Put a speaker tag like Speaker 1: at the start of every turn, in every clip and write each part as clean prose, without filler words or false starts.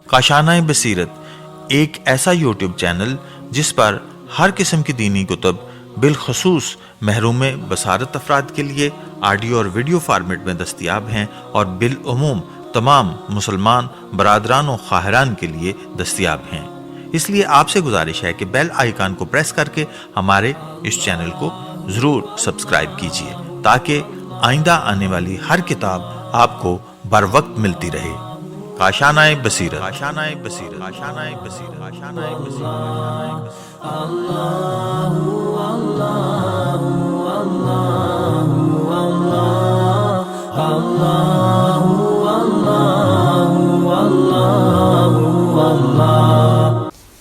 Speaker 1: کاشانۂ بصیرت ایک ایسا یوٹیوب چینل جس پر ہر قسم کی دینی کتب بالخصوص محروم بصارت افراد کے لیے آڈیو اور ویڈیو فارمیٹ میں دستیاب ہیں اور بالعموم تمام مسلمان برادران و خواہران کے لیے دستیاب ہیں۔ اس لیے آپ سے گزارش ہے کہ بیل آئیکن کو پریس کر کے ہمارے اس چینل کو ضرور سبسکرائب کیجیے تاکہ آئندہ آنے والی ہر کتاب آپ کو بر وقت ملتی رہے۔ کاشانۂ بصیرت، کاشانۂ بصیرت، کاشانۂ بصیرت، کاشانۂ بصیرت۔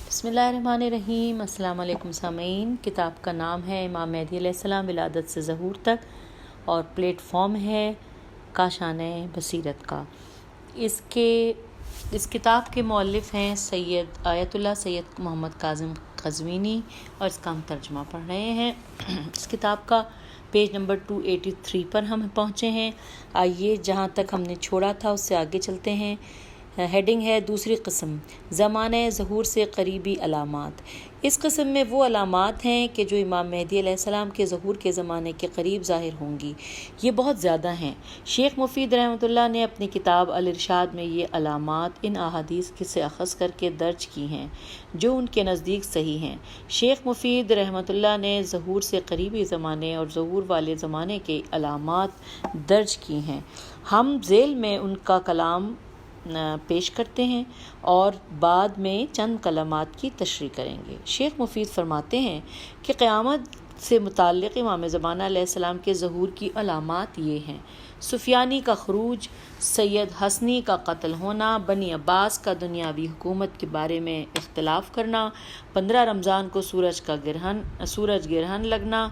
Speaker 2: بسم اللہ الرحمن الرحیم۔ السلام علیکم سامعین۔ کتاب کا نام ہے امام مہدی علیہ السلام ولادت سے ظہور تک اور پلیٹ فارم ہے کاشانۂ بصیرت کا۔ اس کتاب کے مؤلف ہیں سید آیت اللہ سید محمد کاظم قزوینی اور اس کا ہم ترجمہ پڑھ رہے ہیں۔ اس کتاب کا پیج نمبر 283 پر ہم پہنچے ہیں۔ آئیے جہاں تک ہم نے چھوڑا تھا اس سے آگے چلتے ہیں۔ ہیڈنگ ہے دوسری قسم، زمانہ ظہور سے قریبی علامات۔ اس قسم میں وہ علامات ہیں کہ جو امام مہدی علیہ السلام کے ظہور کے زمانے کے قریب ظاہر ہوں گی۔ یہ بہت زیادہ ہیں۔ شیخ مفید رحمۃ اللہ نے اپنی کتاب الارشاد میں یہ علامات ان احادیث سے اخذ کر کے درج کی ہیں جو ان کے نزدیک صحیح ہیں۔ شیخ مفید رحمۃ اللہ نے ظہور سے قریبی زمانے اور ظہور والے زمانے کے علامات درج کی ہیں۔ ہم ذیل میں ان کا کلام پیش کرتے ہیں اور بعد میں چند کلمات کی تشریح کریں گے۔ شیخ مفید فرماتے ہیں کہ قیامت سے متعلق امام زمانہ علیہ السلام کے ظہور کی علامات یہ ہیں: سفیانی کا خروج، سید حسنی کا قتل ہونا، بنی عباس کا دنیاوی حکومت کے بارے میں اختلاف کرنا، 15 رمضان کو سورج گرہن لگنا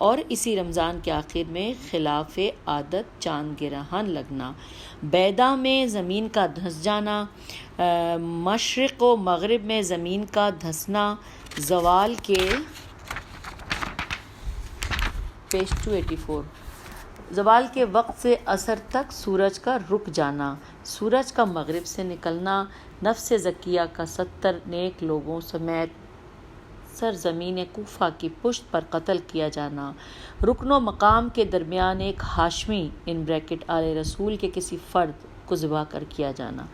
Speaker 2: اور اسی رمضان کے آخر میں خلاف عادت چاند گرہن لگنا، بیدا میں زمین کا دھنس جانا، مشرق و مغرب میں زمین کا دھنسنا، زوال کے پیج 284 زوال کے وقت سے عصر تک سورج کا رک جانا، سورج کا مغرب سے نکلنا، نفس زکیہ کا 70 نیک لوگوں سمیت سرزمین کوفہ کی پشت پر قتل کیا جانا، رکن و مقام کے درمیان ایک ہاشمی آل رسول کے کسی فرد کو ذبح کر کیا جانا،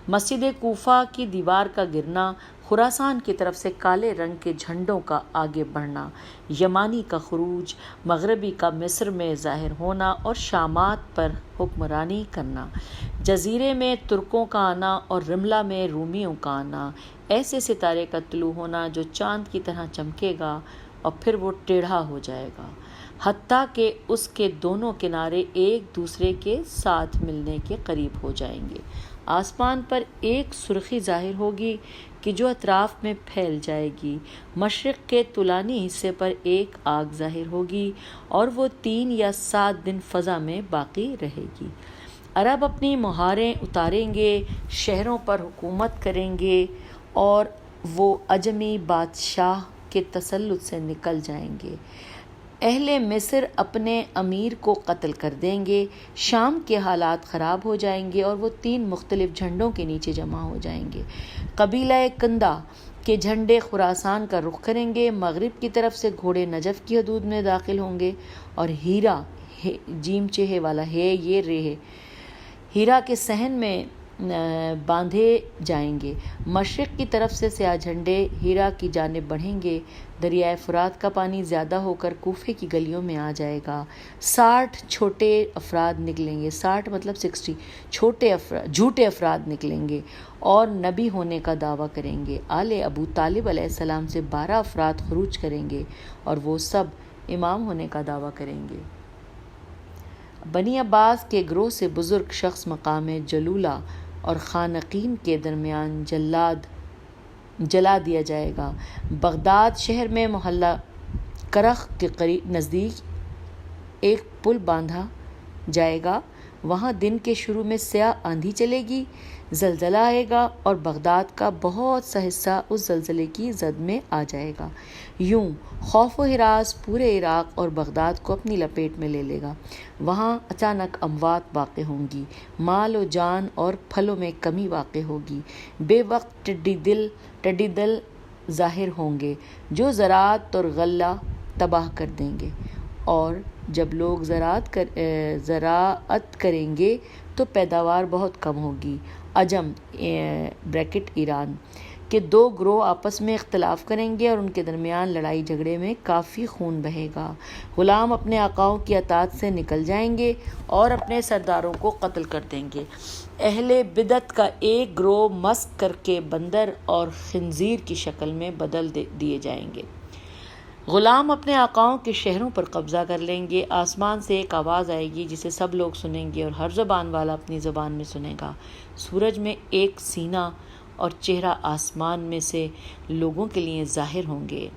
Speaker 2: مسجد کوفہ کی دیوار کا گرنا، خراسان کی طرف سے کالے رنگ کے جھنڈوں کا آگے بڑھنا، یمانی کا خروج، مغربی کا مصر میں ظاہر ہونا اور شامات پر حکمرانی کرنا، جزیرے میں ترکوں کا آنا اور رملہ میں رومیوں کا آنا، ایسے ستارے کا طلوع ہونا جو چاند کی طرح چمکے گا اور پھر وہ ٹیڑھا ہو جائے گا حتیٰ کہ اس کے دونوں کنارے ایک دوسرے کے ساتھ ملنے کے قریب ہو جائیں گے۔ آسمان پر ایک سرخی ظاہر ہوگی کہ جو اطراف میں پھیل جائے گی، مشرق کے طولانی حصے پر ایک آگ ظاہر ہوگی اور وہ 3 یا 7 دن فضا میں باقی رہے گی۔ عرب اپنی مہاریں اتاریں گے، شہروں پر حکومت کریں گے اور وہ عجمی بادشاہ کے تسلط سے نکل جائیں گے۔ اہل مصر اپنے امیر کو قتل کر دیں گے، شام کے حالات خراب ہو جائیں گے اور وہ 3 مختلف جھنڈوں کے نیچے جمع ہو جائیں گے۔ قبیلہ کندہ کے جھنڈے خراسان کا رخ کریں گے، مغرب کی طرف سے گھوڑے نجف کی حدود میں داخل ہوں گے اور ہیرا جیم چہ والا ہے یہ رے ہیرا کے صحن میں باندھے جائیں گے۔ مشرق کی طرف سے سیاہ جھنڈے ہیرا کی جانب بڑھیں گے، دریائے فرات کا پانی زیادہ ہو کر کوفے کی گلیوں میں آ جائے گا، 60 چھوٹے افراد نکلیں گے، 60 مطلب 60 جھوٹے افراد نکلیں گے اور نبی ہونے کا دعویٰ کریں گے۔ آل ابو طالب علیہ السلام سے 12 افراد خروج کریں گے اور وہ سب امام ہونے کا دعویٰ کریں گے۔ بنی عباس کے گروہ سے بزرگ شخص مقام جلولہ اور خانقین کے درمیان جلا دیا جائے گا۔ بغداد شہر میں محلہ کرخ کے نزدیک ایک پل باندھا جائے گا، وہاں دن کے شروع میں سیاہ آندھی چلے گی، زلزلہ آئے گا اور بغداد کا بہت سا حصہ اس زلزلے کی زد میں آ جائے گا۔ یوں خوف و ہراس پورے عراق اور بغداد کو اپنی لپیٹ میں لے لے گا۔ وہاں اچانک اموات واقع ہوں گی، مال و جان اور پھلوں میں کمی واقع ہوگی، بے وقت ٹڈی دل ظاہر ہوں گے جو زراعت اور غلہ تباہ کر دیں گے، اور جب لوگ زراعت کریں گے تو پیداوار بہت کم ہوگی۔ عجم ایران کے دو گروہ آپس میں اختلاف کریں گے اور ان کے درمیان لڑائی جھگڑے میں کافی خون بہے گا۔ غلام اپنے آقاؤں کی اطاعت سے نکل جائیں گے اور اپنے سرداروں کو قتل کر دیں گے۔ اہل بدعت کا ایک گروہ مسخ کر کے بندر اور خنزیر کی شکل میں بدل دیے جائیں گے۔ غلام اپنے آقاؤں کے شہروں پر قبضہ کر لیں گے۔ آسمان سے ایک آواز آئے گی جسے سب لوگ سنیں گے اور ہر زبان والا اپنی زبان میں سنے گا۔ سورج میں ایک سینہ اور چہرہ آسمان میں سے لوگوں کے لیے ظاہر ہوں گے۔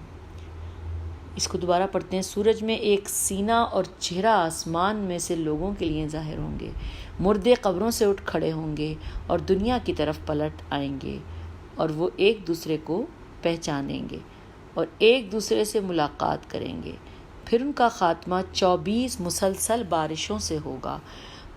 Speaker 2: اس کو دوبارہ پڑھتے ہیں۔ سورج میں ایک سینہ اور چہرہ آسمان میں سے لوگوں کے لیے ظاہر ہوں گے۔ مردے قبروں سے اٹھ کھڑے ہوں گے اور دنیا کی طرف پلٹ آئیں گے، اور وہ ایک دوسرے کو پہچانیں گے اور ایک دوسرے سے ملاقات کریں گے۔ پھر ان کا خاتمہ 24 مسلسل بارشوں سے ہوگا،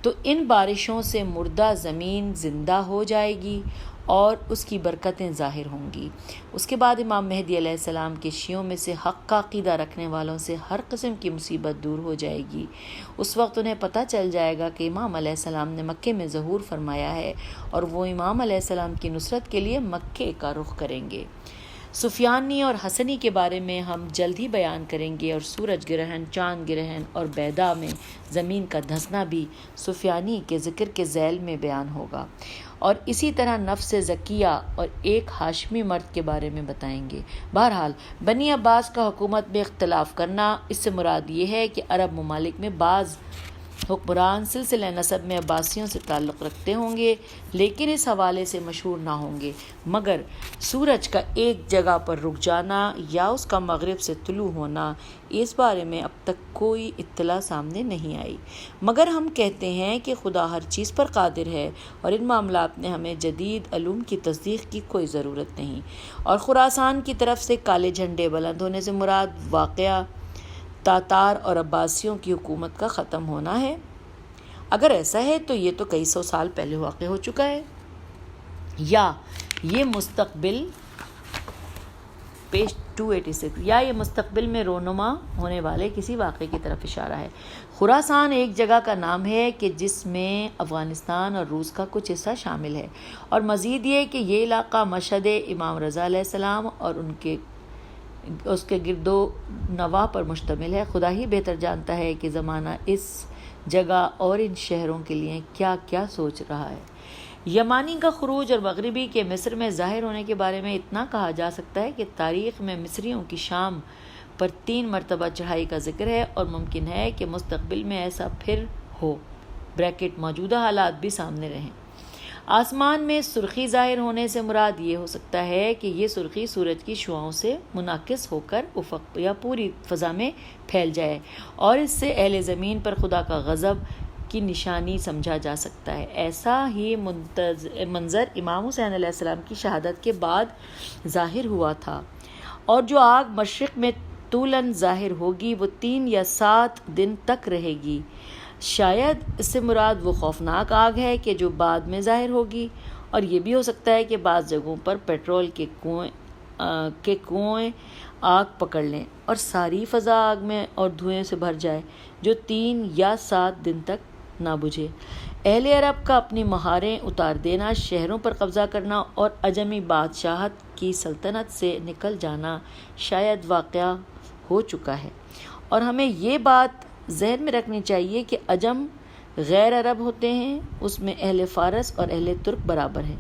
Speaker 2: تو ان بارشوں سے مردہ زمین زندہ ہو جائے گی اور اس کی برکتیں ظاہر ہوں گی۔ اس کے بعد امام مہدی علیہ السلام کے شیعوں میں سے حق کا عقیدہ رکھنے والوں سے ہر قسم کی مصیبت دور ہو جائے گی۔ اس وقت انہیں پتہ چل جائے گا کہ امام علیہ السلام نے مکے میں ظہور فرمایا ہے، اور وہ امام علیہ السلام کی نصرت کے لیے مکے کا رخ کریں گے۔ سفیانی اور حسنی کے بارے میں ہم جلد ہی بیان کریں گے، اور سورج گرہن، چاند گرہن اور بیدا میں زمین کا دھنسنا بھی سفیانی کے ذکر کے ذیل میں بیان ہوگا، اور اسی طرح نفس زکیہ اور ایک ہاشمی مرد کے بارے میں بتائیں گے۔ بہرحال بنی عباس کا حکومت میں اختلاف کرنا، اس سے مراد یہ ہے کہ عرب ممالک میں بعض حکمران سلسلہ نسب میں عباسیوں سے تعلق رکھتے ہوں گے، لیکن اس حوالے سے مشہور نہ ہوں گے، مگر سورج کا ایک جگہ پر رک جانا یا اس کا مغرب سے طلوع ہونا، اس بارے میں اب تک کوئی اطلاع سامنے نہیں آئی، مگر ہم کہتے ہیں کہ خدا ہر چیز پر قادر ہے، اور ان معاملات میں ہمیں جدید علوم کی تصدیق کی کوئی ضرورت نہیں۔ اور خراسان کی طرف سے کالے جھنڈے بلند ہونے سے مراد واقعہ تاتار اور عباسیوں کی حکومت کا ختم ہونا ہے۔ اگر ایسا ہے تو یہ تو کئی سو سال پہلے واقع ہو چکا ہے، یا یہ مستقبل پیج 286 یا یہ مستقبل میں رونما ہونے والے کسی واقعے کی طرف اشارہ ہے۔ خراسان ایک جگہ کا نام ہے کہ جس میں افغانستان اور روس کا کچھ حصہ شامل ہے، اور مزید یہ کہ یہ علاقہ مشہد امام رضا علیہ السلام اور اس کے گرد و نواح پر مشتمل ہے۔ خدا ہی بہتر جانتا ہے کہ زمانہ اس جگہ اور ان شہروں کے لیے کیا کیا سوچ رہا ہے۔ یمانی کا خروج اور مغربی کے مصر میں ظاہر ہونے کے بارے میں اتنا کہا جا سکتا ہے کہ تاریخ میں مصریوں کی شام پر 3 مرتبہ چڑھائی کا ذکر ہے، اور ممکن ہے کہ مستقبل میں ایسا پھر ہو موجودہ حالات بھی سامنے رہیں۔ آسمان میں سرخی ظاہر ہونے سے مراد یہ ہو سکتا ہے کہ یہ سرخی سورج کی شعاؤں سے منعکس ہو کر افق یا پوری فضا میں پھیل جائے، اور اس سے اہل زمین پر خدا کا غضب کی نشانی سمجھا جا سکتا ہے۔ ایسا ہی منظر امام حسین علیہ السلام کی شہادت کے بعد ظاہر ہوا تھا، اور جو آگ مشرق میں طولاً ظاہر ہوگی وہ 3 یا 7 دن تک رہے گی۔ شاید اس سے مراد وہ خوفناک آگ ہے کہ جو بعد میں ظاہر ہوگی، اور یہ بھی ہو سکتا ہے کہ بعض جگہوں پر پیٹرول کے کنویں آگ پکڑ لیں اور ساری فضا آگ میں اور دھوئیں سے بھر جائے جو 3 یا 7 دن تک نہ بجھے۔ اہل عرب کا اپنی مہاریں اتار دینا، شہروں پر قبضہ کرنا اور عجمی بادشاہت کی سلطنت سے نکل جانا شاید واقعہ ہو چکا ہے، اور ہمیں یہ بات ذہن میں رکھنی چاہیے کہ عجم غیر عرب ہوتے ہیں، اس میں اہل فارس اور اہل ترک برابر ہیں۔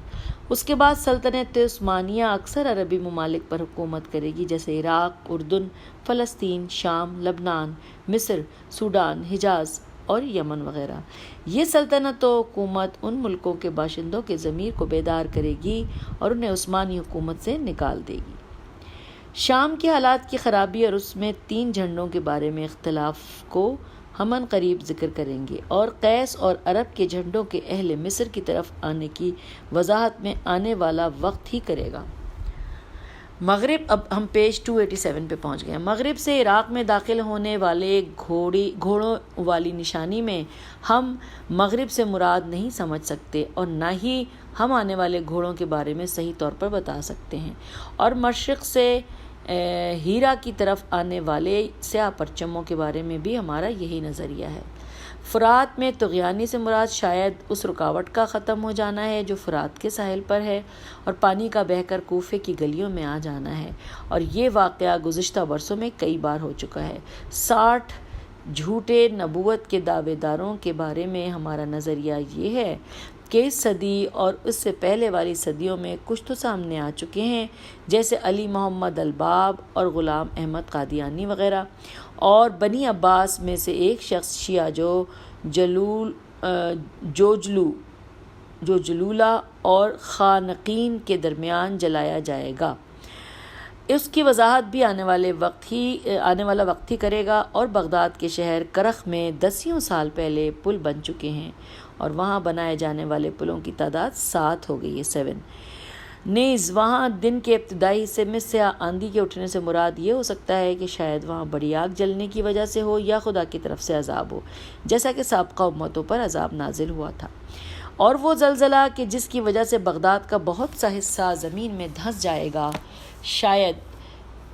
Speaker 2: اس کے بعد سلطنت عثمانیہ اکثر عربی ممالک پر حکومت کرے گی، جیسے عراق، اردن، فلسطین، شام، لبنان، مصر، سوڈان، حجاز اور یمن وغیرہ۔ یہ سلطنت و حکومت ان ملکوں کے باشندوں کے ضمیر کو بیدار کرے گی اور انہیں عثمانی حکومت سے نکال دے گی۔ شام کے حالات کی خرابی اور اس میں 3 جھنڈوں کے بارے میں اختلاف کو ہم ان قریب ذکر کریں گے، اور قیس اور عرب کے جھنڈوں کے اہل مصر کی طرف آنے کی وضاحت میں آنے والا وقت ہی کرے گا۔ مغرب، اب ہم پیج 287 پہ پہنچ گئے ہیں۔ مغرب سے عراق میں داخل ہونے والے گھوڑوں والی نشانی میں ہم مغرب سے مراد نہیں سمجھ سکتے، اور نہ ہی ہم آنے والے گھوڑوں کے بارے میں صحیح طور پر بتا سکتے ہیں، اور مشرق سے ہیرا کی طرف آنے والے سیاہ پرچموں کے بارے میں بھی ہمارا یہی نظریہ ہے۔ فرات میں طغیانی سے مراد شاید اس رکاوٹ کا ختم ہو جانا ہے جو فرات کے ساحل پر ہے اور پانی کا بہہ کر کوفے کی گلیوں میں آ جانا ہے، اور یہ واقعہ گزشتہ برسوں میں کئی بار ہو چکا ہے۔ 60 جھوٹے نبوت کے دعوے داروں کے بارے میں ہمارا نظریہ یہ ہے کہ اس صدی اور اس سے پہلے والی صدیوں میں کچھ تو سامنے آ چکے ہیں، جیسے علی محمد الباب اور غلام احمد قادیانی وغیرہ، اور بنی عباس میں سے ایک شخص شیعہ جو جلولہ اور خانقین کے درمیان جلایا جائے گا، اس کی وضاحت بھی آنے والا وقت ہی کرے گا۔ اور بغداد کے شہر کرخ میں 10 سال پہلے پل بن چکے ہیں، اور وہاں بنائے جانے والے پلوں کی تعداد 7 ہو گئی ہے، 7۔ نیز وہاں دن کے ابتدائی حصے میں سیاہ آندھی کے اٹھنے سے مراد یہ ہو سکتا ہے کہ شاید وہاں بڑی آگ جلنے کی وجہ سے ہو یا خدا کی طرف سے عذاب ہو، جیسا کہ سابقہ امتوں پر عذاب نازل ہوا تھا۔ اور وہ زلزلہ کہ جس کی وجہ سے بغداد کا بہت سا حصہ زمین میں دھنس جائے گا، شاید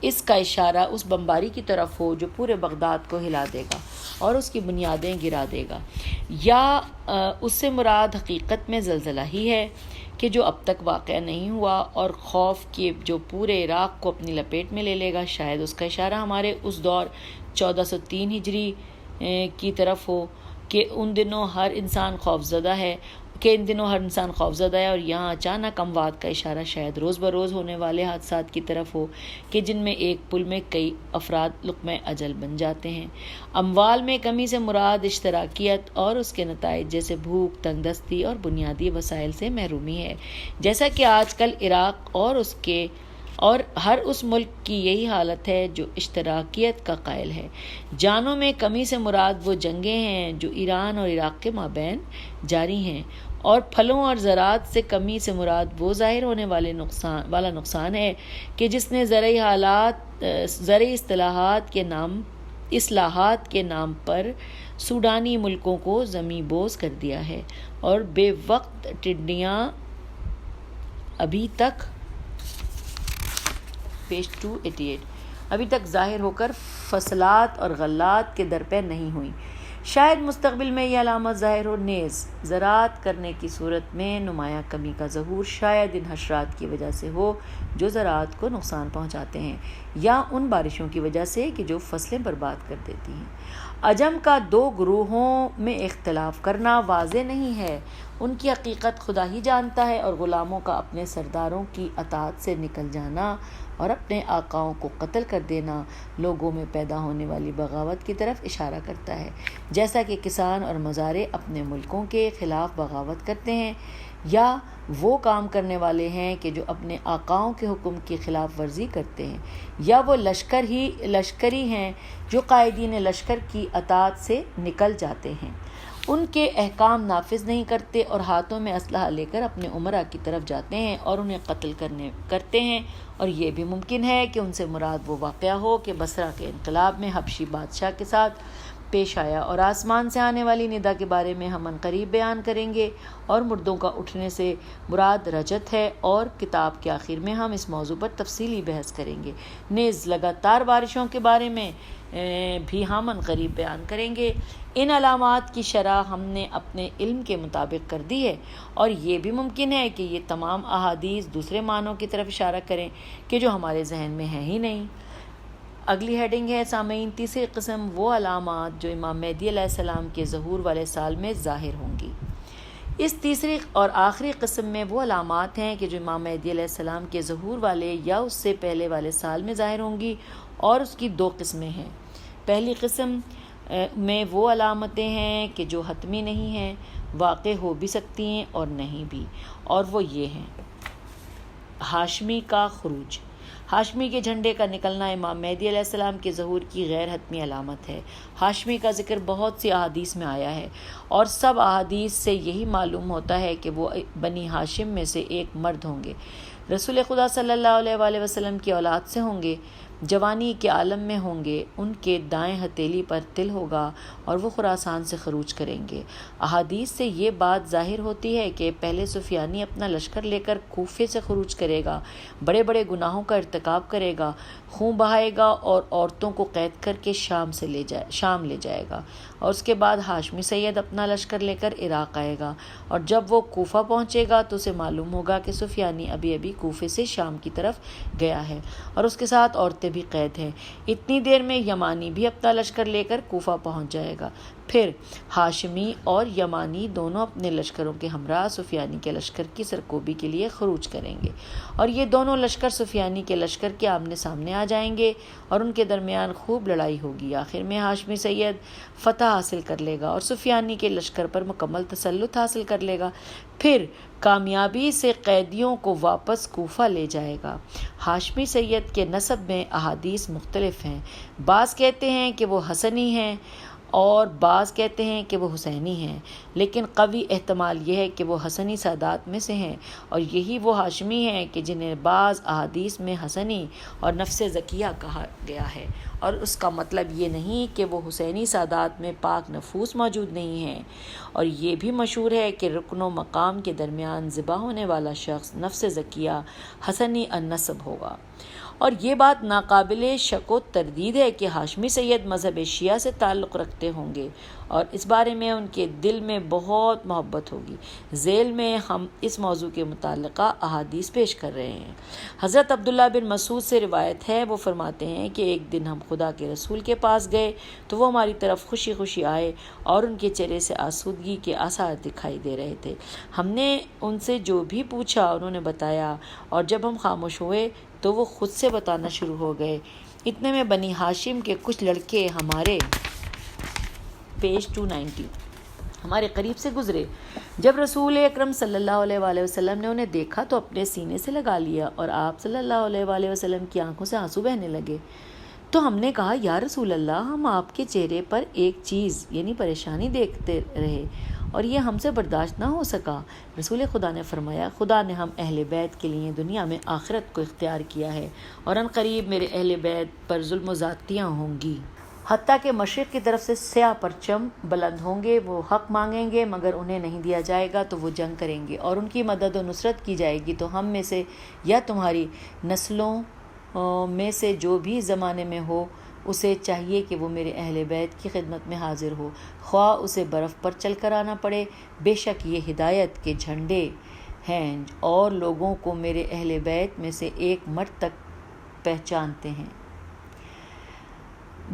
Speaker 2: اس کا اشارہ اس بمباری کی طرف ہو جو پورے بغداد کو ہلا دے گا اور اس کی بنیادیں گرا دے گا، یا اس سے مراد حقیقت میں زلزلہ ہی ہے کہ جو اب تک واقع نہیں ہوا اور خوف کہ جو پورے عراق کو اپنی لپیٹ میں لے لے گا، شاید اس کا اشارہ ہمارے اس دور 1403 ہجری کی طرف ہو کہ ان دنوں ہر انسان خوفزدہ ہے اور یہاں اچانک اموات کا اشارہ شاید روز بروز ہونے والے حادثات کی طرف ہو کہ جن میں ایک پل میں کئی افراد لقمہ اجل بن جاتے ہیں۔ اموال میں کمی سے مراد اشتراکیت اور اس کے نتائج جیسے بھوک، تنگ دستی اور بنیادی وسائل سے محرومی ہے، جیسا کہ آج کل عراق اور ہر اس ملک کی یہی حالت ہے جو اشتراکیت کا قائل ہے۔ جانوں میں کمی سے مراد وہ جنگیں ہیں جو ایران اور عراق کے مابین جاری ہیں، اور پھلوں اور زراعت سے کمی سے مراد وہ ظاہر ہونے والا نقصان ہے کہ جس نے زرعی اصلاحات کے نام پر سوڈانی ملکوں کو زمیں بوس کر دیا ہے، اور بے وقت ٹڈیاں ابھی تک پیج 288 ابھی تک ظاہر ہو کر فصلات اور غلات کے در پہ نہیں ہوئیں۔ شاید مستقبل میں یہ علامت ظاہر ہو۔ نیز زراعت کرنے کی صورت میں نمایاں کمی کا ظہور شاید ان حشرات کی وجہ سے ہو جو زراعت کو نقصان پہنچاتے ہیں، یا ان بارشوں کی وجہ سے کہ جو فصلیں برباد کر دیتی ہیں۔ عجم کا 2 گروہوں میں اختلاف کرنا واضح نہیں ہے، ان کی حقیقت خدا ہی جانتا ہے، اور غلاموں کا اپنے سرداروں کی اطاعت سے نکل جانا اور اپنے آقاؤں کو قتل کر دینا لوگوں میں پیدا ہونے والی بغاوت کی طرف اشارہ کرتا ہے، جیسا کہ کسان اور مزارع اپنے ملکوں کے خلاف بغاوت کرتے ہیں، یا وہ کام کرنے والے ہیں کہ جو اپنے آقاؤں کے حکم کی خلاف ورزی کرتے ہیں، یا وہ لشکری ہیں جو قائدین لشکر کی اطاعت سے نکل جاتے ہیں، ان کے احکام نافذ نہیں کرتے اور ہاتھوں میں اسلحہ لے کر اپنے امراء کی طرف جاتے ہیں اور انہیں قتل کرتے ہیں۔ اور یہ بھی ممکن ہے کہ ان سے مراد وہ واقعہ ہو کہ بصرہ کے انقلاب میں حبشی بادشاہ کے ساتھ پیش آیا، اور آسمان سے آنے والی ندا کے بارے میں ہم عنقریب بیان کریں گے، اور مردوں کا اٹھنے سے مراد رجت ہے، اور کتاب کے آخر میں ہم اس موضوع پر تفصیلی بحث کریں گے۔ نیز لگاتار بارشوں کے بارے میں بھی ہم عنقریب بیان کریں گے۔ ان علامات کی شرح ہم نے اپنے علم کے مطابق کر دی ہے، اور یہ بھی ممکن ہے کہ یہ تمام احادیث دوسرے معنوں کی طرف اشارہ کریں کہ جو ہمارے ذہن میں ہیں ہی نہیں۔ اگلی ہیڈنگ ہے سامعین، تیسری قسم وہ علامات جو امام مہدی علیہ السلام کے ظہور والے سال میں ظاہر ہوں گی۔ اس تیسری اور آخری قسم میں وہ علامات ہیں کہ جو امام مہدی علیہ السلام کے ظہور والے یا اس سے پہلے والے سال میں ظاہر ہوں گی، اور اس کی 2 قسمیں ہیں۔ پہلی قسم میں وہ علامتیں ہیں کہ جو حتمی نہیں ہیں، واقع ہو بھی سکتی ہیں اور نہیں بھی، اور وہ یہ ہیں: ہاشمی کا خروج۔ ہاشمی کے جھنڈے کا نکلنا امام مہدی علیہ السلام کے ظہور کی غیر حتمی علامت ہے۔ ہاشمی کا ذکر بہت سی احادیث میں آیا ہے اور سب احادیث سے یہی معلوم ہوتا ہے کہ وہ بنی ہاشم میں سے ایک مرد ہوں گے، رسول خدا صلی اللہ علیہ وآلہ وسلم کی اولاد سے ہوں گے، جوانی کے عالم میں ہوں گے، ان کے دائیں ہتھیلی پر تل ہوگا اور وہ خراسان سے خروج کریں گے۔ احادیث سے یہ بات ظاہر ہوتی ہے کہ پہلے سفیانی اپنا لشکر لے کر کوفے سے خروج کرے گا، بڑے بڑے گناہوں کا ارتکاب کرے گا، خون بہائے گا اور عورتوں کو قید کر کے شام لے جائے گا، اور اس کے بعد ہاشمی سید اپنا لشکر لے کر عراق آئے گا، اور جب وہ کوفہ پہنچے گا تو اسے معلوم ہوگا کہ سفیانی ابھی کوفے سے شام کی طرف گیا ہے اور اس کے ساتھ عورتیں بھی قید ہیں۔ اتنی دیر میں یمانی بھی اپنا لشکر لے کر کوفہ پہنچ جائے گا، پھر ہاشمی اور یمانی دونوں اپنے لشکروں کے ہمراہ سفیانی کے لشکر کی سرکوبی کے لیے خروج کریں گے، اور یہ دونوں لشکر سفیانی کے لشکر کے آمنے سامنے آ جائیں گے اور ان کے درمیان خوب لڑائی ہوگی۔ آخر میں ہاشمی سید فتح حاصل کر لے گا اور سفیانی کے لشکر پر مکمل تسلط حاصل کر لے گا، پھر کامیابی سے قیدیوں کو واپس کوفہ لے جائے گا۔ ہاشمی سید کے نسب میں احادیث مختلف ہیں، بعض کہتے ہیں کہ وہ حسنی ہیں اور بعض کہتے ہیں کہ وہ حسینی ہیں، لیکن قوی احتمال یہ ہے کہ وہ حسنی سادات میں سے ہیں، اور یہی وہ ہاشمی ہیں کہ جنہیں بعض احادیث میں حسنی اور نفس زکیہ کہا گیا ہے، اور اس کا مطلب یہ نہیں کہ وہ حسینی سادات میں پاک نفوس موجود نہیں ہیں۔ اور یہ بھی مشہور ہے کہ رکن و مقام کے درمیان ذبح ہونے والا شخص نفس زکیہ حسنی النسب ہوگا، اور یہ بات ناقابل شک و تردید ہے کہ ہاشمی سید مذہب شیعہ سے تعلق رکھتے ہوں گے اور اس بارے میں ان کے دل میں بہت محبت ہوگی۔ ذیل میں ہم اس موضوع کے متعلقہ احادیث پیش کر رہے ہیں۔ حضرت عبداللہ بن مسعود سے روایت ہے، وہ فرماتے ہیں کہ ایک دن ہم خدا کے رسول کے پاس گئے تو وہ ہماری طرف خوشی خوشی آئے اور ان کے چہرے سے آسودگی کے آثار دکھائی دے رہے تھے۔ ہم نے ان سے جو بھی پوچھا انہوں نے بتایا، اور جب ہم خاموش ہوئے تو وہ خود سے بتانا شروع ہو گئے۔ اتنے میں بنی ہاشم کے کچھ لڑکے ہمارے پیج 290 ہمارے قریب سے گزرے۔ جب رسول اکرم صلی اللہ علیہ وآلہ وسلم نے انہیں دیکھا تو اپنے سینے سے لگا لیا اور آپ صلی اللہ علیہ وآلہ وسلم کی آنکھوں سے آنسو بہنے لگے۔ تو ہم نے کہا، یا رسول اللہ، ہم آپ کے چہرے پر ایک چیز یعنی پریشانی دیکھتے رہے اور یہ ہم سے برداشت نہ ہو سکا۔ رسول خدا نے فرمایا، خدا نے ہم اہل بیت کے لیے دنیا میں آخرت کو اختیار کیا ہے، اور ان قریب میرے اہل بیت پر ظلم و زیادتیاں ہوں گی، حتیٰ کہ مشرق کی طرف سے سیاہ پرچم بلند ہوں گے۔ وہ حق مانگیں گے مگر انہیں نہیں دیا جائے گا تو وہ جنگ کریں گے اور ان کی مدد و نصرت کی جائے گی، تو ہم میں سے یا تمہاری نسلوں میں سے جو بھی زمانے میں ہو اسے چاہیے کہ وہ میرے اہل بیت کی خدمت میں حاضر ہو، خواہ اسے برف پر چل کر آنا پڑے۔ بے شک یہ ہدایت کے جھنڈے ہیں اور لوگوں کو میرے اہل بیت میں سے ایک مرد تک پہچانتے ہیں۔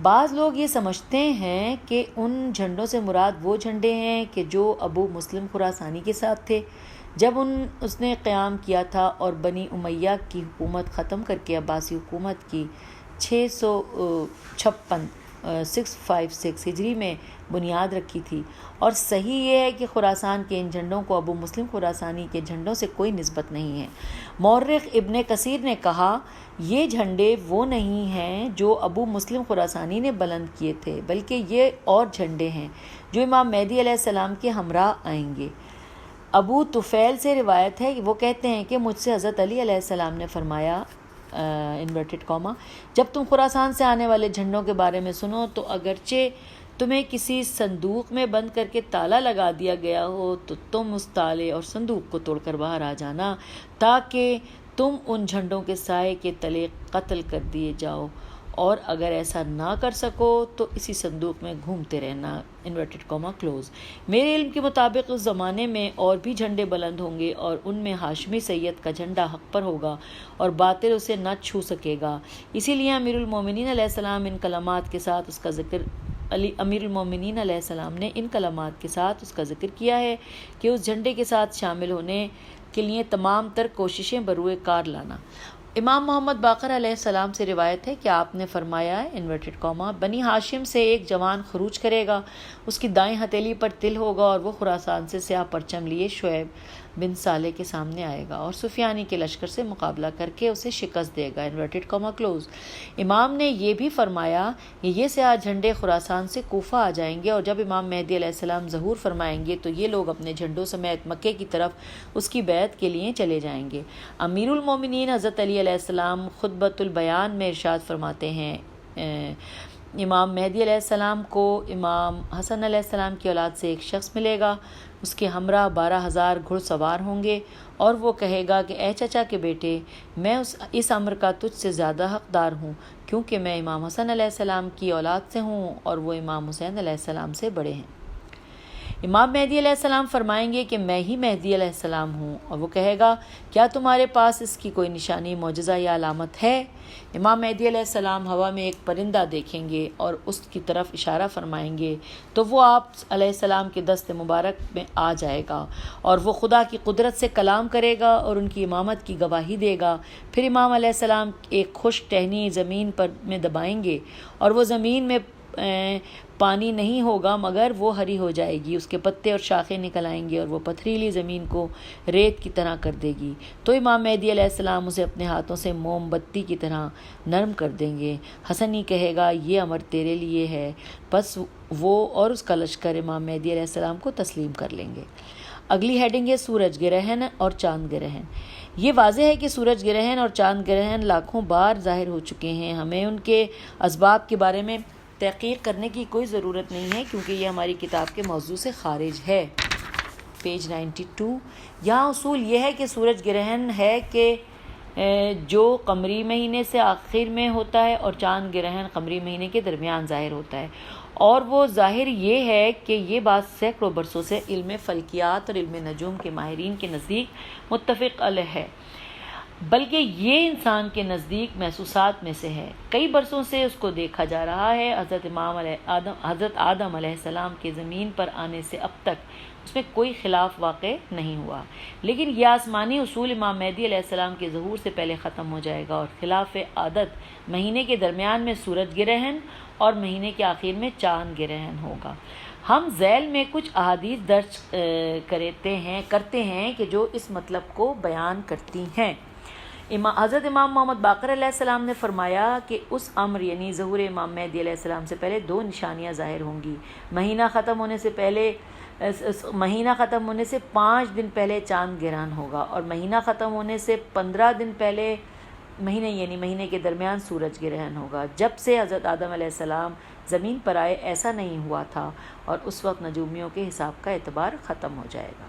Speaker 2: بعض لوگ یہ سمجھتے ہیں کہ ان جھنڈوں سے مراد وہ جھنڈے ہیں کہ جو ابو مسلم خراسانی کے ساتھ تھے جب اس نے قیام کیا تھا اور بنی امیہ کی حکومت ختم کر کے عباسی حکومت کی 656 ہجری میں بنیاد رکھی تھی۔ اور صحیح یہ ہے کہ خراسان کے ان جھنڈوں کو ابو مسلم خراسانی کے جھنڈوں سے کوئی نسبت نہیں ہے۔ مورخ ابن کثیر نے کہا، یہ جھنڈے وہ نہیں ہیں جو ابو مسلم خراسانی نے بلند کیے تھے، بلکہ یہ اور جھنڈے ہیں جو امام مہدی علیہ السلام کے ہمراہ آئیں گے۔ ابو طفیل سے روایت ہے کہ وہ کہتے ہیں کہ مجھ سے حضرت علی علیہ السلام نے فرمایا جب تم خراسان سے آنے والے جھنڈوں کے بارے میں سنو تو اگرچہ تمہیں کسی صندوق میں بند کر کے تالا لگا دیا گیا ہو تو تم اس تالے اور صندوق کو توڑ کر باہر آ جانا، تاکہ تم ان جھنڈوں کے سائے کے تلے قتل کر دیے جاؤ، اور اگر ایسا نہ کر سکو تو اسی صندوق میں گھومتے رہنا میرے علم کے مطابق اس زمانے میں اور بھی جھنڈے بلند ہوں گے اور ان میں ہاشمی سید کا جھنڈا حق پر ہوگا اور باطل اسے نہ چھو سکے گا۔ اسی لیے امیر المومنین علیہ السلام ان کلمات کے ساتھ اس کا ذکر کیا ہے کہ اس جھنڈے کے ساتھ شامل ہونے کے لیے تمام تر کوششیں بروئے کار لانا۔ امام محمد باقر علیہ السلام سے روایت ہے کہ آپ نے فرمایا بنی ہاشم سے ایک جوان خروج کرے گا، اس کی دائیں ہتھیلی پر تل ہوگا اور وہ خراسان سے سیاہ پرچم لیے شعیب بن صالح کے سامنے آئے گا اور سفیانی کے لشکر سے مقابلہ کر کے اسے شکست دے گا. Inverted comma close. امام نے یہ بھی فرمایا کہ یہ سیاہ جھنڈے خراسان سے کوفہ آ جائیں گے، اور جب امام مہدی علیہ السلام ظہور فرمائیں گے تو یہ لوگ اپنے جھنڈوں سمیت مکے کی طرف اس کی بیعت کے لیے چلے جائیں گے. امیر المومنین حضرت علی علیہ السلام خطبۃ البیان میں ارشاد فرماتے ہیں، امام مہدی علیہ السلام کو امام حسن علیہ السلام کی اولاد سے ایک شخص ملے گا، اس کے ہمراہ 12,000 گھڑ سوار ہوں گے، اور وہ کہے گا کہ اے چچا کے بیٹے، میں اس امر کا تجھ سے زیادہ حقدار ہوں، کیونکہ میں امام حسن علیہ السلام کی اولاد سے ہوں اور وہ امام حسین علیہ السلام سے بڑے ہیں. امام مہدی علیہ السلام فرمائیں گے کہ میں ہی مہدی علیہ السلام ہوں، اور وہ کہے گا کیا تمہارے پاس اس کی کوئی نشانی، معجزہ یا علامت ہے؟ امام مہدی علیہ السلام ہوا میں ایک پرندہ دیکھیں گے اور اس کی طرف اشارہ فرمائیں گے تو وہ آپ علیہ السلام کے دست مبارک میں آ جائے گا، اور وہ خدا کی قدرت سے کلام کرے گا اور ان کی امامت کی گواہی دے گا. پھر امام علیہ السلام ایک خشک ٹہنی زمین پر میں دبائیں گے، اور وہ زمین میں پانی نہیں ہوگا مگر وہ ہری ہو جائے گی، اس کے پتے اور شاخیں نکل آئیں گے اور وہ پتھریلی زمین کو ریت کی طرح کر دے گی. تو امام مہدی علیہ السلام اسے اپنے ہاتھوں سے موم بتی کی طرح نرم کر دیں گے. حسن ہی کہے گا یہ امر تیرے لیے ہے. بس وہ اور اس کا لشکر امام مہدی علیہ السلام کو تسلیم کر لیں گے. اگلی ہیڈنگ ہے سورج گرہن اور چاند گرہن. یہ واضح ہے کہ سورج گرہن اور چاند گرہن لاکھوں بار ظاہر ہو چکے ہیں. ہمیں ان کے اسباب کے بارے میں تحقیق کرنے کی کوئی ضرورت نہیں ہے کیونکہ یہ ہماری کتاب کے موضوع سے خارج ہے. پیج 92. یہاں اصول یہ ہے کہ سورج گرہن ہے کہ جو قمری مہینے سے آخر میں ہوتا ہے، اور چاند گرہن قمری مہینے کے درمیان ظاہر ہوتا ہے. اور وہ ظاہر یہ ہے کہ یہ بات سینکڑوں برسوں سے علم فلکیات اور علم نجوم کے ماہرین کے نزدیک متفق علیہ ہے، بلکہ یہ انسان کے نزدیک محسوسات میں سے ہے. کئی برسوں سے اس کو دیکھا جا رہا ہے. حضرت آدم علیہ السلام کے زمین پر آنے سے اب تک اس میں کوئی خلاف واقع نہیں ہوا، لیکن یہ آسمانی اصول امام مہدی علیہ السلام کے ظہور سے پہلے ختم ہو جائے گا، اور خلاف عادت مہینے کے درمیان میں سورج گرہن اور مہینے کے آخر میں چاند گرہن ہوگا. ہم ذیل میں کچھ احادیث درج کرتے ہیں کہ جو اس مطلب کو بیان کرتی ہیں. حضرت امام محمد باقر علیہ السلام نے فرمایا کہ اس امر یعنی ظہور امام مہدی علیہ السلام سے پہلے 2 نشانیاں ظاہر ہوں گی. مہینہ ختم ہونے سے 5 دن پہلے چاند گرہن ہوگا، اور مہینہ ختم ہونے سے 15 دن پہلے مہینے کے درمیان سورج گرہن ہوگا. جب سے حضرت آدم علیہ السلام زمین پر آئے ایسا نہیں ہوا تھا، اور اس وقت نجومیوں کے حساب کا اعتبار ختم ہو جائے گا.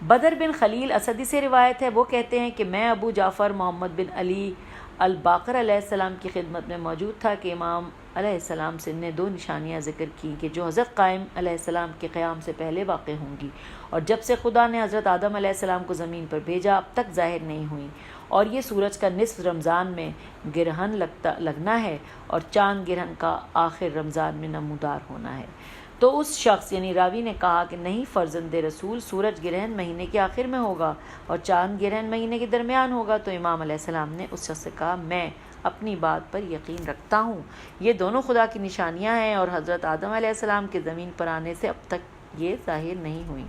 Speaker 2: بدر بن خلیل اسدی سے روایت ہے، وہ کہتے ہیں کہ میں ابو جعفر محمد بن علی الباقر علیہ السلام کی خدمت میں موجود تھا کہ امام علیہ السلام سے نے 2 نشانیاں ذکر کی کہ جو حضرت قائم علیہ السلام کے قیام سے پہلے واقع ہوں گی، اور جب سے خدا نے حضرت آدم علیہ السلام کو زمین پر بھیجا اب تک ظاہر نہیں ہوئیں. اور یہ سورج کا نصف رمضان میں گرہن لگنا ہے، اور چاند گرہن کا آخر رمضان میں نمودار ہونا ہے. تو اس شخص یعنی راوی نے کہا کہ نہیں فرزند رسول، سورج گرہن مہینے کے آخر میں ہوگا اور چاند گرہن مہینے کے درمیان ہوگا. تو امام علیہ السلام نے اس شخص سے کہا میں اپنی بات پر یقین رکھتا ہوں، یہ دونوں خدا کی نشانیاں ہیں، اور حضرت آدم علیہ السلام کے زمین پر آنے سے اب تک یہ ظاہر نہیں ہوئیں.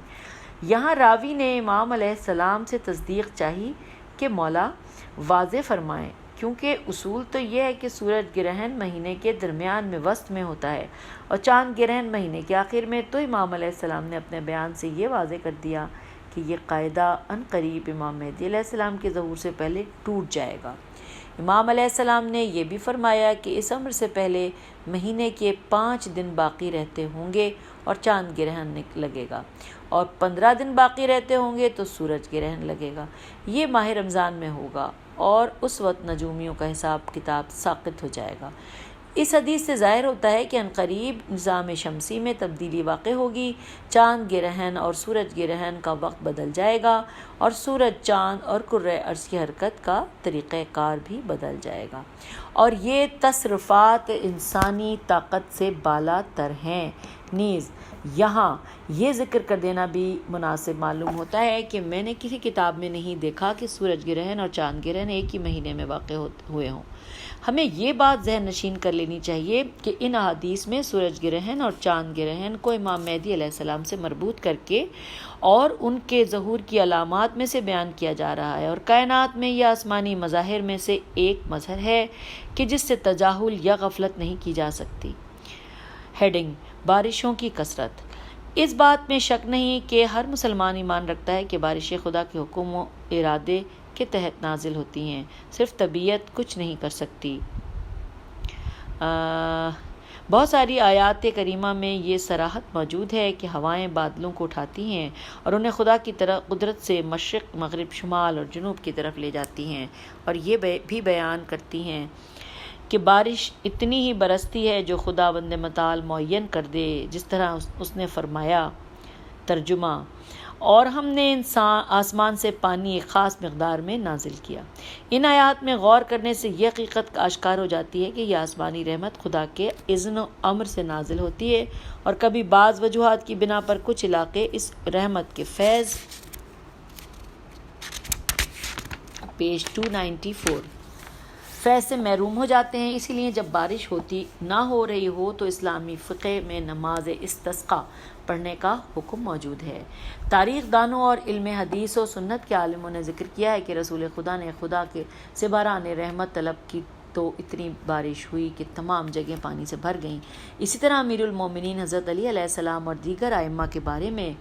Speaker 2: یہاں راوی نے امام علیہ السلام سے تصدیق چاہی کہ مولا واضح فرمائیں، کیونکہ اصول تو یہ ہے کہ سورج گرہن مہینے کے درمیان میں وسط میں ہوتا ہے اور چاند گرہن مہینے کے آخر میں. تو امام علیہ السلام نے اپنے بیان سے یہ واضح کر دیا کہ یہ قاعدہ ان قریب امام مہدی علیہ السلام کے ظہور سے پہلے ٹوٹ جائے گا. امام علیہ السلام نے یہ بھی فرمایا کہ اس امر سے پہلے مہینے کے 5 دن باقی رہتے ہوں گے اور چاند گرہن لگے گا، اور 15 دن باقی رہتے ہوں گے تو سورج گرہن لگے گا. یہ ماہ رمضان میں ہوگا، اور اس وقت نجومیوں کا حساب کتاب ساقط ہو جائے گا. اس حدیث سے ظاہر ہوتا ہے کہ عنقریب نظام شمسی میں تبدیلی واقع ہوگی، چاند گرہن اور سورج گرہن کا وقت بدل جائے گا، اور سورج، چاند اور کرۂ ارض کی حرکت کا طریقہ کار بھی بدل جائے گا، اور یہ تصرفات انسانی طاقت سے بالا تر ہیں. نیز یہاں یہ ذکر کر دینا بھی مناسب معلوم ہوتا ہے کہ میں نے کسی کتاب میں نہیں دیکھا کہ سورج گرہن اور چاند گرہن ایک ہی مہینے میں واقع ہوئے ہوں۔ ہمیں یہ بات ذہن نشین کر لینی چاہیے کہ ان احادیث میں سورج گرہن اور چاند گرہن کو امام مہدی علیہ السلام سے مربوط کر کے اور ان کے ظہور کی علامات میں سے بیان کیا جا رہا ہے، اور کائنات میں یہ آسمانی مظاہر میں سے ایک مظہر ہے کہ جس سے تجاہل یا غفلت نہیں کی جا سکتی۔ ہیڈنگ: بارشوں کی کثرت۔ اس بات میں شک نہیں کہ ہر مسلمان ایمان رکھتا ہے کہ بارشیں خدا کے حکم و ارادے کے تحت نازل ہوتی ہیں، صرف طبیعت کچھ نہیں کر سکتی۔ بہت ساری آیات کریمہ میں یہ صراحت موجود ہے کہ ہوائیں بادلوں کو اٹھاتی ہیں اور انہیں خدا کی طرح قدرت سے مشرق، مغرب، شمال اور جنوب کی طرف لے جاتی ہیں، اور یہ بھی بیان کرتی ہیں کہ بارش اتنی ہی برستی ہے جو خداوند متعال معین کر دے، جس طرح اس نے فرمایا۔ ترجمہ: اور ہم نے آسمان سے پانی ایک خاص مقدار میں نازل کیا۔ ان آیات میں غور کرنے سے یہ حقیقت آشکار ہو جاتی ہے کہ یہ آسمانی رحمت خدا کے اذن و امر سے نازل ہوتی ہے، اور کبھی بعض وجوہات کی بنا پر کچھ علاقے اس رحمت کے فیض پیج 294 فیض سے محروم ہو جاتے ہیں۔ اسی لیے جب بارش نہ ہو رہی ہو تو اسلامی فقہ میں نماز استسقاء پڑھنے کا حکم موجود ہے۔ تاریخ دانوں اور علم حدیث و سنت کے عالموں نے ذکر کیا ہے کہ رسول خدا نے خدا سے باران رحمت طلب کی تو اتنی بارش ہوئی کہ تمام جگہیں پانی سے بھر گئیں۔ اسی طرح امیر المومنین حضرت علی علیہ السلام اور دیگر ائمہ کے بارے میں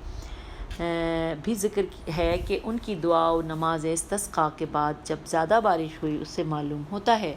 Speaker 2: بھی ذکر ہے کہ ان کی دعا و نماز استسقاء کے بعد جب زیادہ بارش ہوئی، اس سے معلوم ہوتا ہے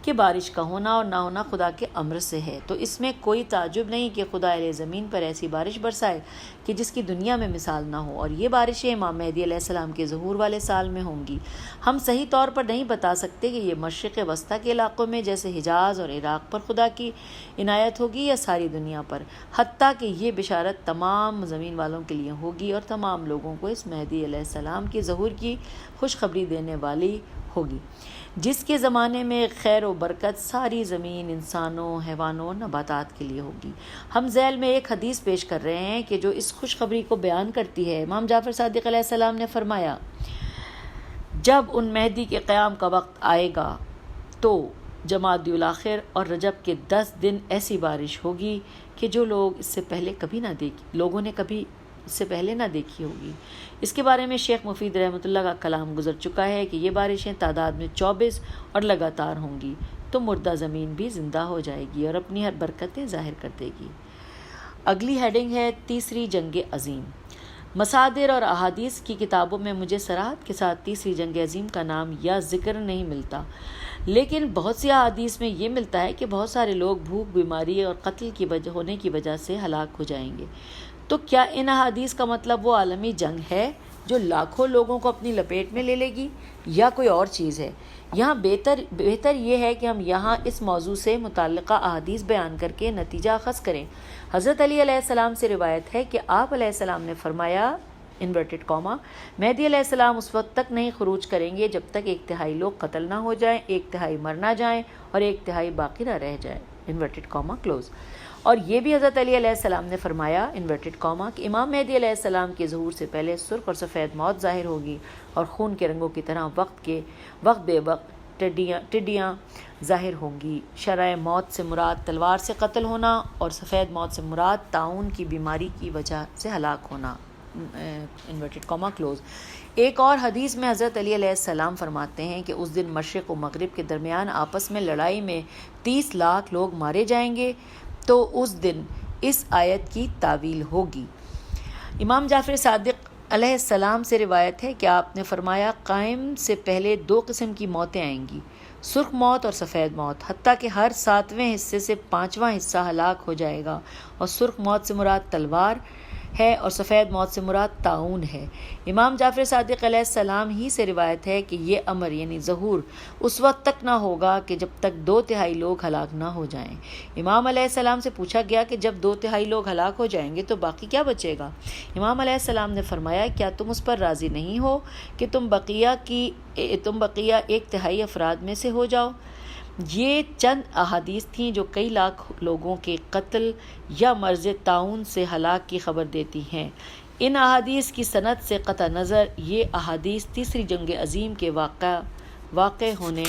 Speaker 2: کہ بارش کا ہونا اور نہ ہونا خدا کے امر سے ہے۔ تو اس میں کوئی تعجب نہیں کہ خدا اہل زمین پر ایسی بارش برسائے کہ جس کی دنیا میں مثال نہ ہو، اور یہ بارشیں امام مہدی علیہ السلام کے ظہور والے سال میں ہوں گی۔ ہم صحیح طور پر نہیں بتا سکتے کہ یہ مشرق وسطیٰ کے علاقوں میں جیسے حجاز اور عراق پر خدا کی عنایت ہوگی یا ساری دنیا پر، حتیٰ کہ یہ بشارت تمام زمین والوں کے لیے ہوگی اور تمام لوگوں کو اس مہدی علیہ السلام کی ظہور کی خوشخبری دینے والی ہوگی، جس کے زمانے میں خیر و برکت ساری زمین، انسانوں، حیوانوں، نباتات کے لیے ہوگی۔ ہم ذیل میں ایک حدیث پیش کر رہے ہیں کہ جو اس خوشخبری کو بیان کرتی ہے۔ امام جعفر صادق علیہ السلام نے فرمایا، جب ان مہدی کے قیام کا وقت آئے گا تو جمادی الاخر اور رجب کے 10 دن ایسی بارش ہوگی کہ جو لوگوں نے کبھی اس سے پہلے نہ دیکھی ہوگی۔ اس کے بارے میں شیخ مفید رحمۃ اللہ کا کلام گزر چکا ہے کہ یہ بارشیں تعداد میں 24 اور لگاتار ہوں گی، تو مردہ زمین بھی زندہ ہو جائے گی اور اپنی ہر برکتیں ظاہر کر دے گی۔ اگلی ہیڈنگ ہے تیسری جنگ عظیم۔ مصادر اور احادیث کی کتابوں میں مجھے صراحت کے ساتھ تیسری جنگ عظیم کا نام یا ذکر نہیں ملتا، لیکن بہت سی احادیث میں یہ ملتا ہے کہ بہت سارے لوگ بھوک، بیماری اور قتل ہونے کی وجہ سے ہلاک ہو جائیں گے۔ تو کیا ان احادیث کا مطلب وہ عالمی جنگ ہے جو لاکھوں لوگوں کو اپنی لپیٹ میں لے لے گی، یا کوئی اور چیز ہے؟ یہاں بہتر یہ ہے کہ ہم یہاں اس موضوع سے متعلقہ احادیث بیان کر کے نتیجہ اخذ کریں۔ حضرت علی علیہ السلام سے روایت ہے کہ آپ علیہ السلام نے فرمایا انورٹڈ کاما مہدی علیہ السلام اس وقت تک نہیں خروج کریں گے جب تک 1/3 لوگ قتل نہ ہو جائیں، 1/3 مر نہ جائیں اور 1/3 باقی نہ رہ جائے، انورٹڈ کاما کلوز۔ اور یہ بھی حضرت علی علیہ السلام نے فرمایا انورٹڈ کاما کہ امام مہدی علیہ السلام کے ظہور سے پہلے سرخ اور سفید موت ظاہر ہوگی اور خون کے رنگوں کی طرح وقت بے وقت ٹڈیاں ظاہر ہوں گی۔ شرع موت سے مراد تلوار سے قتل ہونا اور سفید موت سے مراد طاعون کی بیماری کی وجہ سے ہلاک ہونا، انورٹڈ کاما کلوز۔ ایک اور حدیث میں حضرت علی علیہ السلام فرماتے ہیں کہ اس دن مشرق و مغرب کے درمیان آپس میں لڑائی میں 30 لاکھ لوگ مارے جائیں گے، تو اس دن اس آیت کی تعویل ہوگی۔ امام جعفر صادق علیہ السلام سے روایت ہے کہ آپ نے فرمایا قائم سے پہلے 2 قسم کی موتیں آئیں گی، سرخ موت اور سفید موت، حتیٰ کہ ہر 7ویں حصے سے 5واں حصہ ہلاک ہو جائے گا، اور سرخ موت سے مراد تلوار ہے اور سفید موت سے مراد طاعون ہے۔ امام جعفر صادق علیہ السلام ہی سے روایت ہے کہ یہ امر یعنی ظہور اس وقت تک نہ ہوگا کہ جب تک 2/3 لوگ ہلاک نہ ہو جائیں۔ امام علیہ السلام سے پوچھا گیا کہ جب 2/3 لوگ ہلاک ہو جائیں گے تو باقی کیا بچے گا؟ امام علیہ السلام نے فرمایا کیا تم اس پر راضی نہیں ہو کہ تم بقیہ 1/3 افراد میں سے ہو جاؤ؟ یہ چند احادیث تھیں جو کئی لاکھ لوگوں کے قتل یا مرض طاعون سے ہلاک کی خبر دیتی ہیں۔ ان احادیث کی سند سے قطع نظر یہ احادیث تیسری جنگ عظیم کے واقع ہونے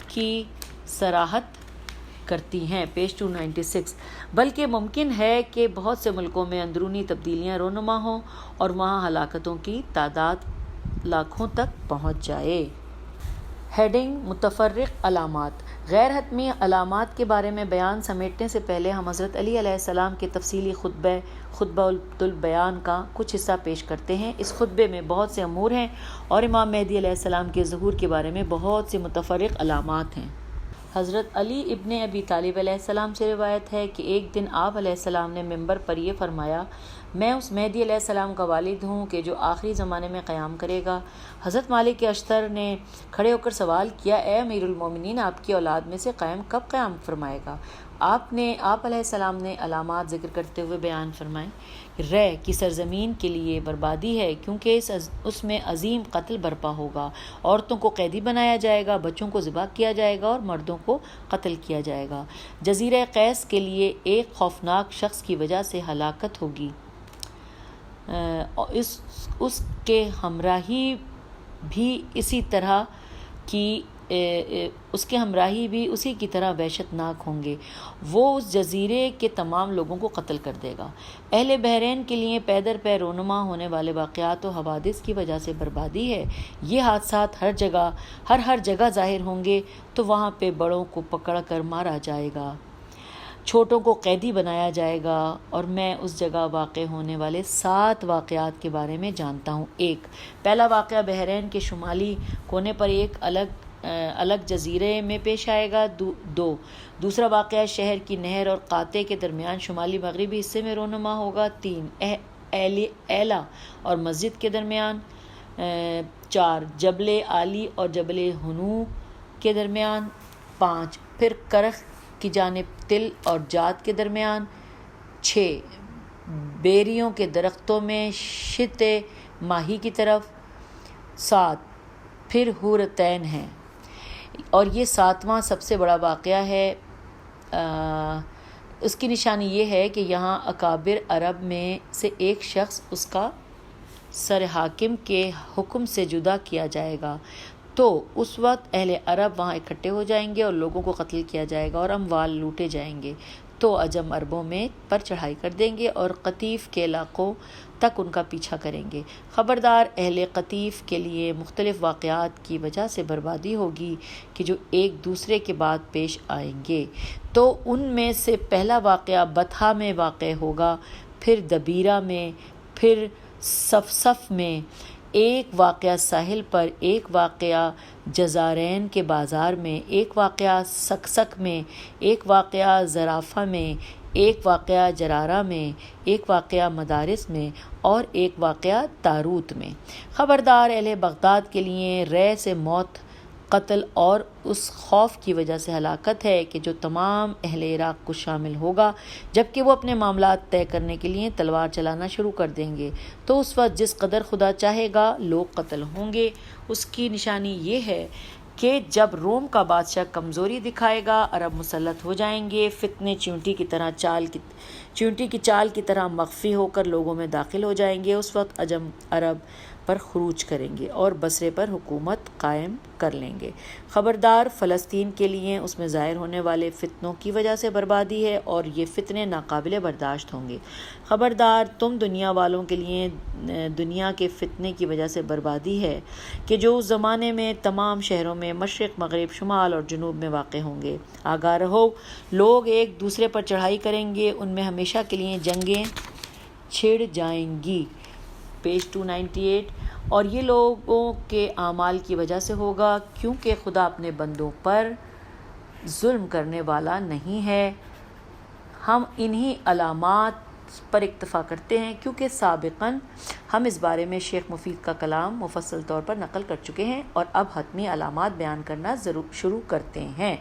Speaker 2: کی صراحت کرتی ہیں۔ پیج 296۔ بلکہ ممکن ہے کہ بہت سے ملکوں میں اندرونی تبدیلیاں رونما ہوں اور وہاں ہلاکتوں کی تعداد لاکھوں تک پہنچ جائے۔ ہیڈنگ: متفرق علامات۔ غیر حتمی علامات کے بارے میں بیان سمیٹنے سے پہلے ہم حضرت علی علیہ السلام کے تفصیلی خطبہ البیان کا کچھ حصہ پیش کرتے ہیں۔ اس خطبے میں بہت سے امور ہیں اور امام مہدی علیہ السلام کے ظہور کے بارے میں بہت سی متفرق علامات ہیں۔ حضرت علی ابن ابی طالب علیہ السلام سے روایت ہے کہ ایک دن آپ علیہ السلام نے منبر پر یہ فرمایا: میں اس مہدی علیہ السلام کا والد ہوں کہ جو آخری زمانے میں قیام کرے گا۔ حضرت مالک اشتر نے کھڑے ہو کر سوال کیا: اے امیر المومنین، آپ کی اولاد میں سے کب قیام فرمائے گا؟ آپ علیہ السلام نے علامات ذکر کرتے ہوئے بیان فرمائے: رے کی سرزمین کے لیے بربادی ہے، کیونکہ اس میں عظیم قتل برپا ہوگا، عورتوں کو قیدی بنایا جائے گا، بچوں کو ذبح کیا جائے گا اور مردوں کو قتل کیا جائے گا۔ جزیرہ قیس کے لیے ایک خوفناک شخص کی وجہ سے ہلاکت ہوگی، اس کے ہمراہی بھی اسی کی طرح وحشت ناک ہوں گے۔ وہ اس جزیرے کے تمام لوگوں کو قتل کر دے گا۔ اہل بحرین کے لیے پے در پے رونما ہونے والے واقعات و حوادث کی وجہ سے بربادی ہے۔ یہ حادثات ہر جگہ ظاہر ہوں گے تو وہاں پہ بڑوں کو پکڑ کر مارا جائے گا، چھوٹوں کو قیدی بنایا جائے گا، اور میں اس جگہ واقع ہونے والے 7 واقعات کے بارے میں جانتا ہوں۔ 1، پہلا واقعہ بحرین کے شمالی کونے پر ایک الگ جزیرے میں پیش آئے گا۔ 2، دوسرا واقعہ شہر کی نہر اور قاطع کے درمیان شمالی مغربی حصے میں رونما ہوگا۔ 3، ایلا اور مسجد کے درمیان۔ 4، جبل عالی اور جبل ہنو کے درمیان۔ 5، پھر کرخ کی جانب تل اور جات کے درمیان۔ 6، بیریوں کے درختوں میں شت ماہی کی طرف۔ 7، پھر حورتین ہیں، اور یہ 7واں سب سے بڑا واقعہ ہے۔ اس کی نشانی یہ ہے کہ یہاں اکابر عرب میں سے ایک شخص اس کا سر حاکم کے حکم سے جدا کیا جائے گا، تو اس وقت اہل عرب وہاں اکٹھے ہو جائیں گے اور لوگوں کو قتل کیا جائے گا اور اموال لوٹے جائیں گے، تو عجم عربوں میں پر چڑھائی کر دیں گے اور قطیف کے علاقوں تک ان کا پیچھا کریں گے۔ خبردار، اہل قطیف کے لیے مختلف واقعات کی وجہ سے بربادی ہوگی کہ جو ایک دوسرے کے بعد پیش آئیں گے، تو ان میں سے پہلا واقعہ بطحا میں واقع ہوگا، پھر دبیرہ میں، پھر صفصف میں، ایک واقعہ ساحل پر، ایک واقعہ جزارین کے بازار میں، ایک واقعہ سکسک میں، ایک واقعہ زرافہ میں، ایک واقعہ جرارہ میں، ایک واقعہ مدارس میں اور ایک واقعہ تاروت میں۔ خبردار، اہل بغداد کے لیے رے سے موت، قتل اور اس خوف کی وجہ سے ہلاکت ہے کہ جو تمام اہل عراق کو شامل ہوگا، جبکہ وہ اپنے معاملات طے کرنے کے لیے تلوار چلانا شروع کر دیں گے، تو اس وقت جس قدر خدا چاہے گا لوگ قتل ہوں گے۔ اس کی نشانی یہ ہے کہ جب روم کا بادشاہ کمزوری دکھائے گا، عرب مسلط ہو جائیں گے، فتنے چیونٹی کی چال کی طرح مخفی ہو کر لوگوں میں داخل ہو جائیں گے۔ اس وقت عجم عرب پر خروج کریں گے اور بصرے پر حکومت قائم کر لیں گے۔ خبردار، فلسطین کے لیے اس میں ظاہر ہونے والے فتنوں کی وجہ سے بربادی ہے اور یہ فتنے ناقابل برداشت ہوں گے۔ خبردار، تم دنیا والوں کے لیے دنیا کے فتنے کی وجہ سے بربادی ہے کہ جو اس زمانے میں تمام شہروں میں مشرق، مغرب، شمال اور جنوب میں واقع ہوں گے۔ آگاہ رہو، لوگ ایک دوسرے پر چڑھائی کریں گے، ان میں ہمیشہ کے لیے جنگیں چھڑ جائیں گی۔ پیج 298۔ اور یہ لوگوں کے اعمال کی وجہ سے ہوگا، کیونکہ خدا اپنے بندوں پر ظلم کرنے والا نہیں ہے۔ ہم انہی علامات پر اکتفا کرتے ہیں کیونکہ سابقاً ہم اس بارے میں شیخ مفید کا کلام مفصل طور پر نقل کر چکے ہیں، اور اب حتمی علامات بیان کرنا شروع کرتے ہیں۔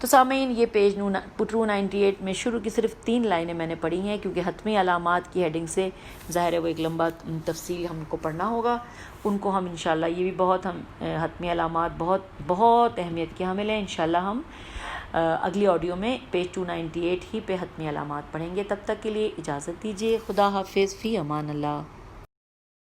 Speaker 2: تو سامعین یہ پیج 298 میں شروع کی صرف 3 لائنیں میں نے پڑھی ہیں، کیونکہ حتمی علامات کی ہیڈنگ سے ظاہر ہے وہ ایک لمبا تفصیل ہم کو پڑھنا ہوگا، ان کو ہم انشاءاللہ یہ بھی بہت حتمی علامات بہت بہت اہمیت کے حامل ہیں۔ انشاءاللہ ہم اگلی آڈیو میں پیج 298 ہی پہ حتمی علامات پڑھیں گے۔ تب تک کے لیے اجازت دیجیے، خدا حافظ، فی امان اللہ۔